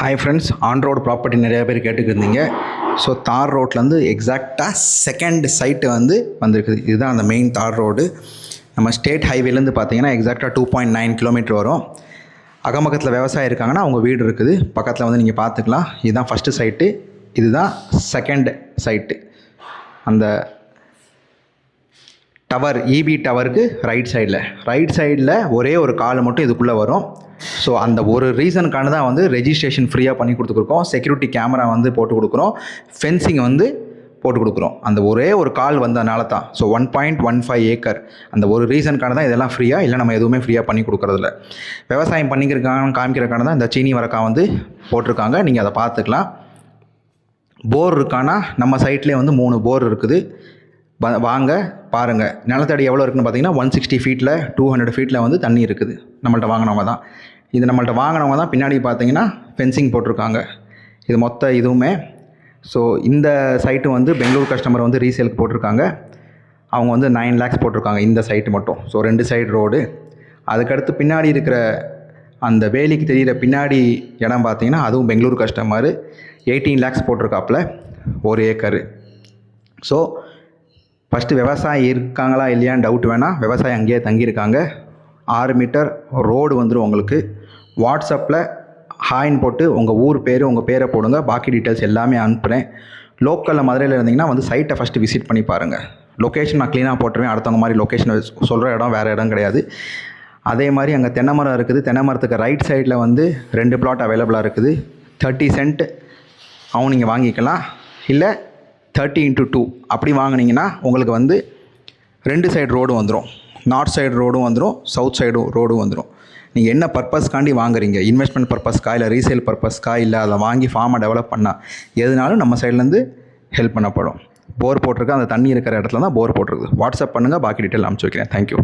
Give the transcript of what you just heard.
Hi friends, on road property நிறைய பேர் கேட்டுக்கிருந்தீங்க. So தார் ரோட்லேருந்து எக்ஸாக்டாக செகண்ட் சைட்டு வந்திருக்குது. இதுதான் அந்த மெயின் தார் ரோடு. நம்ம ஸ்டேட் ஹைவேலேருந்து பார்த்தீங்கன்னா எக்ஸாக்டாக 2.9 கிலோமீட்டர் வரும். அகமகத்தில் விவசாயம் இருக்காங்கன்னா அவங்க வீடு இருக்குது. பக்கத்தில் நீங்கள் பார்த்துக்கலாம். இதுதான் ஃபஸ்ட்டு சைட்டு, இதுதான் செகண்ட் சைட்டு. அந்த டவர் இபி டவருக்கு ரைட் சைடில் ஒரே ஒரு கால் மட்டும் இதுக்குள்ளே வரும். ஸோ அந்த ஒரு ரீசனுக்கான தான் ரெஜிஸ்ட்ரேஷன் ஃப்ரீயாக பண்ணி கொடுத்துருக்கோம். செக்யூரிட்டி கேமரா போட்டு கொடுக்குறோம். ஃபென்சிங் போட்டு கொடுக்குறோம். அந்த ஒரே ஒரு கால் வந்ததுனால தான். ஸோ 1.15 ஏக்கர் அந்த ஒரு ரீசனுக்கான தான் இதெல்லாம் ஃப்ரீயாக. இல்லை நம்ம எதுவுமே ஃப்ரீயாக பண்ணி கொடுக்குறதில்ல. விவசாயம் பண்ணிக்கிறதுக்கான காமிக்கிறதுக்கான தான் இந்த சீனி வரக்கா போட்டிருக்காங்க. நீங்கள் அதை பார்த்துக்கலாம். போர் இருக்கானா நம்ம சைட்லேயே 3 போர் இருக்குது. வாங்க பாருங்கள். நிலத்தடி எவ்வளோ இருக்குன்னு பார்த்தீங்கன்னா 160 ஃபீட்டில் 200 ஃபீட்டில் தண்ணி இருக்குது. நம்மள்ட்ட வாங்கினவங்க தான் நம்மள்ட்ட வாங்கினவங்க தான். பின்னாடி பார்த்தீங்கன்னா ஃபென்சிங் போட்டிருக்காங்க. இது மொத்த இதுவுமே. ஸோ இந்த சைட்டு பெங்களூர் கஸ்டமர் ரீசேலுக்கு போட்டிருக்காங்க. அவங்க 9 lakhs போட்டிருக்காங்க இந்த சைட்டு மட்டும். So 2 side road. அதுக்கடுத்து பின்னாடி இருக்கிற அந்த வேலிக்கு தெரிகிற பின்னாடி இடம் பார்த்தீங்கன்னா அதுவும் பெங்களூர் கஸ்டமர் 18 lakhs போட்டிருக்காப்புல 1 ஏக்கரு. ஸோ ஃபஸ்ட்டு விவசாயம் இருக்காங்களா இல்லையான்னு டவுட் வேணாம். விவசாயம் அங்கேயே தங்கியிருக்காங்க. 6 மீட்டர் ரோடு உங்களுக்கு. வாட்ஸ்அப்பில் ஹாய்ன்னு போட்டு உங்கள் ஊர் பேர் உங்கள் பேரை போடுங்க. பாக்கி டீட்டெயில்ஸ் எல்லாமே அனுப்புகிறேன். லோக்கலில் மதுரையில் இருந்தீங்கன்னா சைட்டை ஃபஸ்ட்டு விசிட் பண்ணி பாருங்கள். லொக்கேஷன் நான் க்ளீனாக போட்டுருவேன். அடுத்தவங்க மாதிரி லொக்கேஷன் சொல்கிற இடம் வேறு இடம் கிடையாது. அதே மாதிரி அங்கே தென்னை மரம் இருக்குது. தென்னை மரத்துக்கு ரைட் சைடில் 2 பிளாட் அவைலபிளாக இருக்குது. 30 சென்ட் நீங்கள் வாங்கிக்கலாம். இல்லை 30x2 அப்படி வாங்கினீங்கன்னா உங்களுக்கு 2 சைடு ரோடும் வந்துடும். நார்த் சைடு ரோடும் வந்துடும், சவுத் சைடு ரோடும் வந்துடும். நீங்கள் என்ன பர்பஸ்க்காண்டி வாங்குறீங்க, இன்வெஸ்ட்மெண்ட் பர்பஸ்க்கா இல்லை ரீசேல் பர்பஸ்க்கா இல்லை அதை வாங்கி ஃபார்மை டெவலப் பண்ணால் எதுனாலும் நம்ம சைட்லேருந்து ஹெல்ப் பண்ணப்படும். போர் போட்டிருக்கு. அந்த தண்ணி இருக்கிற இடத்துல தான் போர் போட்டிருக்கு. வாட்ஸ்அப் பண்ணுங்கள். பாக்கி டீட்டெயில் அனுப்பிச்சி வைக்கிறேன். தேங்க்யூ.